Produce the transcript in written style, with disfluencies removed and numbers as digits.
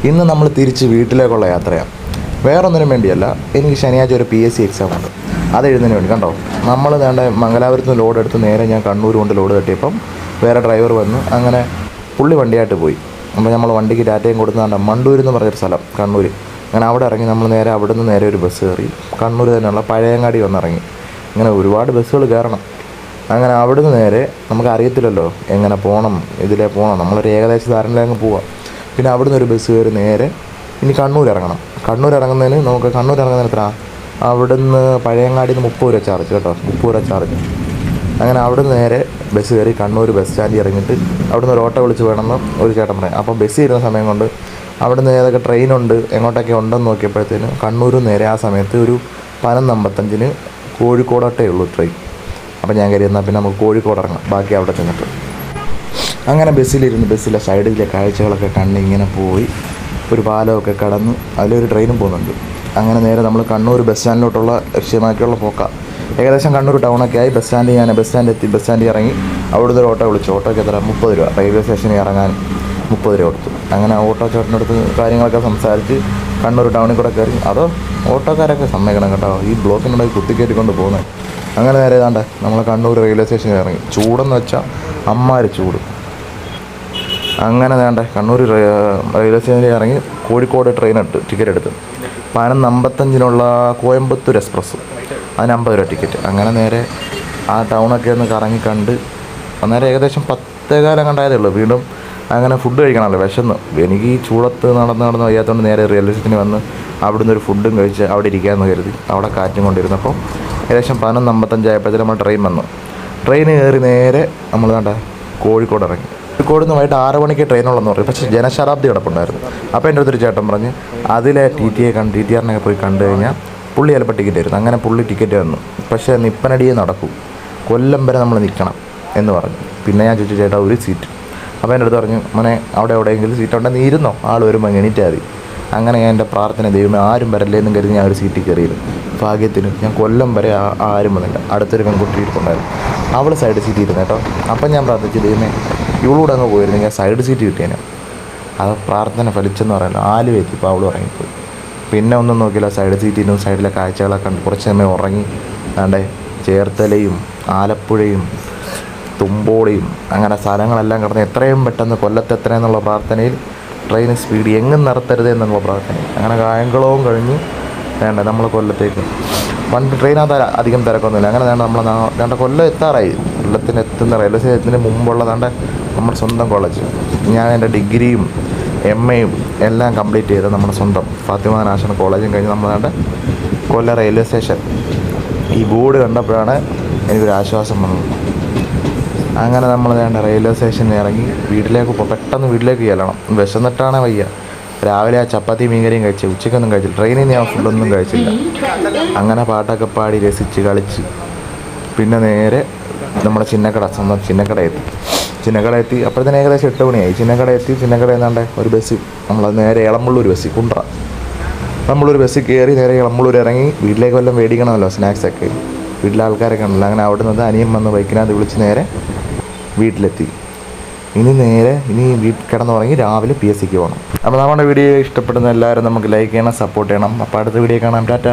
ഇന്ന് നമ്മൾ തിരിച്ച് വീട്ടിലേക്കുള്ള യാത്രയാണ്. വേറൊന്നിനും വേണ്ടിയല്ല, എനിക്ക് ശനിയാഴ്ച ഒരു PSC എക്സാം ഉണ്ട്, അത് എഴുതുന്നതിന് വേണ്ടി. കണ്ടോ, നമ്മൾ വേണ്ട മംഗലാപുരത്ത് നിന്ന് ലോഡ് എടുത്ത് നേരെ ഞാൻ കണ്ണൂർ കൊണ്ട് ലോഡ് കെട്ടിയപ്പം വേറെ ഡ്രൈവർ വന്ന് അങ്ങനെ പുള്ളി വണ്ടിയായിട്ട് പോയി. അപ്പോൾ നമ്മൾ വണ്ടിക്ക് ടാറ്റയും കൊടുത്താണ്ട് മണ്ടൂർ എന്ന് പറഞ്ഞൊരു സ്ഥലം, കണ്ണൂർ. അങ്ങനെ അവിടെ ഇറങ്ങി നമ്മൾ നേരെ അവിടെ നിന്ന് നേരെ ഒരു ബസ് കയറി കണ്ണൂർ തന്നെയുള്ള പഴയങ്ങാടി വന്നിറങ്ങി. ഇങ്ങനെ ഒരുപാട് ബസ്സുകൾ കയറണം. അങ്ങനെ അവിടുന്ന് നേരെ നമുക്ക് അറിയത്തില്ലല്ലോ എങ്ങനെ പോകണം, ഇതിലേ പോകണം, നമ്മളൊരു ഏകദേശ ധാരണയിലങ്ങ് പോവാം. പിന്നെ അവിടുന്ന് ഒരു ബസ് കയറി നേരെ ഇനി കണ്ണൂർ ഇറങ്ങണം. കണ്ണൂർ ഇറങ്ങുന്നതിന് എത്ര, അവിടുന്ന് പഴയങ്ങാടിയിൽ നിന്ന് 30 രൂപ ചാർജ് കേട്ടോ, 30 രൂപ ചാർജ്. അങ്ങനെ അവിടുന്ന് നേരെ ബസ് കയറി കണ്ണൂർ ബസ് സ്റ്റാൻഡിൽ ഇറങ്ങിയിട്ട് അവിടുന്ന് ഒരു ഓട്ടോ വിളിച്ച് വേണമെന്ന് ഒരു ചേട്ടൻ പറയാം. അപ്പോൾ ബസ് ഇരുന്ന സമയം കൊണ്ട് അവിടുന്ന് ഏതൊക്കെ ട്രെയിനുണ്ട് എങ്ങോട്ടൊക്കെ ഉണ്ടെന്ന് നോക്കിയപ്പോഴത്തേന് കണ്ണൂർ നേരെ ആ സമയത്ത് ഒരു 11:55 കോഴിക്കോടോട്ടേ ഉള്ളൂ ട്രെയിൻ. അപ്പോൾ ഞാൻ കരുതി എന്നാൽ പിന്നെ നമുക്ക് കോഴിക്കോട് ഇറങ്ങാം, ബാക്കി അവിടെ ചെന്നിട്ട്. അങ്ങനെ ബസ്സിലിരുന്ന് ബസ്സിലെ സൈഡിലെ കാഴ്ചകളൊക്കെ കണ്ട് ഇങ്ങനെ പോയി ഒരു പാലമൊക്കെ കടന്ന് അതിലൊരു ട്രെയിനും പോകുന്നുണ്ട്. അങ്ങനെ നേരെ നമ്മൾ കണ്ണൂർ ബസ് സ്റ്റാൻഡിലോട്ടുള്ള ലക്ഷ്യമാക്കിയുള്ള പോക്കാം. ഏകദേശം കണ്ണൂർ ടൗണൊക്കെ ആയി. ബസ് സ്റ്റാൻഡിൽ ഇറങ്ങി അവിടുത്തെ ഒരു ഓട്ടോ വിളിച്ചു. ഓട്ടോയ്ക്ക് എത്ര, 30 രൂപ. റെയിൽവേ സ്റ്റേഷനിൽ ഇറങ്ങാൻ 30 രൂപ കൊടുത്തു. അങ്ങനെ ഓട്ടോ ചേട്ടനടുത്ത് കാര്യങ്ങളൊക്കെ സംസാരിച്ച് കണ്ണൂർ ടൗണിൽ കൂടെ കയറി. അതോ ഓട്ടോക്കാരൊക്കെ സമ്മതിക്കണം കേട്ടോ, ഈ ബ്ലോക്കിനുണ്ടെങ്കിൽ കുത്തിക്കയറ്റിക്കൊണ്ട് പോകുന്നത്. അങ്ങനെ നേരെ ഏതാണ്ട് നമ്മൾ കണ്ണൂർ റെയിൽവേ സ്റ്റേഷനിൽ ഇറങ്ങി. ചൂടെന്ന് വെച്ചാൽ അമ്മാര് ചൂട്. അങ്ങനെ വേണ്ട കണ്ണൂർ റെയിൽവേ സ്റ്റേഷനിൽ ഇറങ്ങി കോഴിക്കോട് ടിക്കറ്റ് എടുത്ത് 11:55 കോയമ്പത്തൂർ എക്സ്പ്രസ്, അതിന് 50 രൂപ ടിക്കറ്റ്. അങ്ങനെ നേരെ ആ ടൗണൊക്കെ ഒന്ന് കറങ്ങി കണ്ട് അന്നേരം ഏകദേശം 10:15 കണ്ടായതേ ഉള്ളൂ. വീണ്ടും അങ്ങനെ ഫുഡ് കഴിക്കണമല്ലോ, വിശന്ന്. എനിക്ക് ഈ ചൂടത്ത് നടന്ന് വയ്യാത്തതുകൊണ്ട് നേരെ റെയിൽവേ സ്റ്റേഷനിൽ വന്ന് അവിടുന്ന് ഒരു ഫുഡും കഴിച്ച് അവിടെ ഇരിക്കാമെന്ന് കരുതി അവിടെ കാറ്റും കൊണ്ടിരുന്നപ്പോൾ ഏകദേശം 11:55 ആയപ്പോഴത്തേക്കും നമ്മൾ ട്രെയിൻ വന്നു. ട്രെയിൻ കയറി നേരെ നമ്മൾ കോഴിക്കോട് ഇറങ്ങി. കോഴിക്കോട് നിന്ന് വൈകിട്ട് 6 മണിക്ക് ട്രെയിനുള്ളതെന്ന് പറയും. പക്ഷേ ജനശതാബ്ദി കിടപ്പുണ്ടായിരുന്നു. അപ്പോൾ എൻ്റെ അടുത്തൊരു ചേട്ടൻ പറഞ്ഞ് അതിലെ TTRനൊക്കെ പോയി കണ്ടു കഴിഞ്ഞാൽ പുള്ളി ചിലപ്പോൾ ടിക്കറ്റ് തരുന്നു. അങ്ങനെ പുള്ളി ടിക്കറ്റ് തന്നു. പക്ഷേ നിപ്പനടിയെ നടക്കൂ, കൊല്ലം വരെ നമ്മൾ നിൽക്കണം എന്ന് പറഞ്ഞു. പിന്നെ ഞാൻ ചോദിച്ചു, ചേട്ടാ ഒരു സീറ്റ്. അപ്പോൾ എൻ്റെ അടുത്ത് പറഞ്ഞു, മോനെ അവിടെ എവിടെയെങ്കിലും സീറ്റ് ഉണ്ടെങ്കിൽ നീ ഇരുന്നോ, ആൾ വരുമ്പോൾ എണീറ്റാൽ മതി. അങ്ങനെ ഞാൻ എൻ്റെ പ്രാർത്ഥന, ദൈവമേ ആരും വരല്ലേ എന്നും കരുതി ഞാൻ ഒരു സീറ്റിൽ കയറിയിരുന്നു. ഭാഗ്യത്തിന് ഞാൻ കൊല്ലം വരെ ആരും വന്നില്ല. അടുത്തൊരു പെൺകുട്ടി ഇരിപ്പുണ്ടായിരുന്നു, അവൾ സൈഡ് സീറ്റ് ഇരുന്നു കേട്ടോ. അപ്പം ഞാൻ പ്രാർത്ഥിച്ചു, ദൈവമേ ഇവളൂടെ അങ്ങ് പോയിരുന്നു, ഞാൻ സൈഡ് സീറ്റ് കിട്ടിയേനെ. അത് പ്രാർത്ഥന ഫലിച്ചെന്ന് പറയുന്നത്. ആലുവെത്തി ഇപ്പോൾ അവൾ ഉറങ്ങിപ്പോയി. പിന്നെ ഒന്നും നോക്കിയില്ല, സൈഡ് സീറ്റിനും സൈഡിലെ കാഴ്ചകളൊക്കെ കണ്ട് കുറച്ച് സമയം ഉറങ്ങി. വേണ്ടേ ചേർത്തലയും ആലപ്പുഴയും തുമ്പോളിയും അങ്ങനെ സ്ഥലങ്ങളെല്ലാം കിടന്ന് എത്രയും പെട്ടെന്ന് കൊല്ലത്തെത്രയെന്നുള്ള പ്രാർത്ഥനയിൽ, ട്രെയിൻ സ്പീഡ് എങ്ങും നിർത്തരുത് എന്നുള്ള പ്രാർത്ഥനയിൽ അങ്ങനെ കായംകുളവും കഴിഞ്ഞ് വേണ്ട നമ്മൾ കൊല്ലത്തേക്ക്. പണ്ട് ട്രെയിനകത്ത് അധികം തിരക്കൊന്നുമില്ല. അങ്ങനെ നമ്മൾ കൊല്ലം എത്താറായി. കൊല്ലത്തിന് എത്തുന്ന റെയിൽവേ സ്റ്റേഷന് മുമ്പുള്ള നമ്മുടെ സ്വന്തം കോളേജ്. ഞാൻ എൻ്റെ ഡിഗ്രിയും MAയും എല്ലാം കംപ്ലീറ്റ് ചെയ്ത് നമ്മുടെ സ്വന്തം ഫാത്തിമ നാഷണൽ കോളേജും കഴിഞ്ഞ് നമ്മൾ കൊല്ലം റെയിൽവേ സ്റ്റേഷൻ. ഈ ബോർഡ് കണ്ടപ്പോഴാണ് എനിക്കൊരു ആശ്വാസം വന്നത്. അങ്ങനെ നമ്മൾ റെയിൽവേ സ്റ്റേഷനിൽ ഇറങ്ങി പെട്ടെന്ന് വീട്ടിലേക്ക് ചെല്ലണം. വിശന്നിട്ടാണ് വയ്യ. രാവിലെ ആ ചപ്പാത്തി മീൻകറിയും കഴിച്ച്, ഉച്ചയ്ക്കൊന്നും കഴിച്ചില്ല. ട്രെയിനിൽ നിന്ന് ഞാൻ ഫുഡൊന്നും കഴിച്ചില്ല. അങ്ങനെ പാട്ടൊക്കെ പാടി രസിച്ച് കളിച്ച് പിന്നെ നേരെ നമ്മുടെ സ്വന്തം ചിന്നക്കട എത്തി. അപ്പോഴത്തേന് ഏകദേശം 8 മണിയായി. ചിന്നക്കട എന്നാണ്ട് ഒരു ബസ് നമ്മളത് നേരെ എളമ്പള്ളൂർ ബസ്സിൽ നമ്മളൊരു ബസ്സിൽ കയറി നേരെ എളമ്പള്ളൂർ ഇറങ്ങി. വീട്ടിലേക്ക് വല്ലതും മേടിക്കണമല്ലോ, സ്നാക്സൊക്കെ. വീട്ടിലെ ആൾക്കാരൊക്കെ ഉണ്ടല്ലോ. അങ്ങനെ അവിടെ നിന്ന് അനിയൻ വന്ന് ബൈക്കിനകത്ത് വിളിച്ച് നേരെ വീട്ടിലെത്തി. ഇനി വീട്ടിൽ കിടന്നുറങ്ങി രാവിലെ PSCക്ക് പോകണം. അപ്പോൾ നമ്മുടെ വീഡിയോ ഇഷ്ടപ്പെടുന്ന എല്ലാവരും നമുക്ക് ലൈക്ക് ചെയ്യണം, സപ്പോർട്ട് ചെയ്യണം. അപ്പോൾ അടുത്ത വീഡിയോ കാണാം. ടാറ്റ.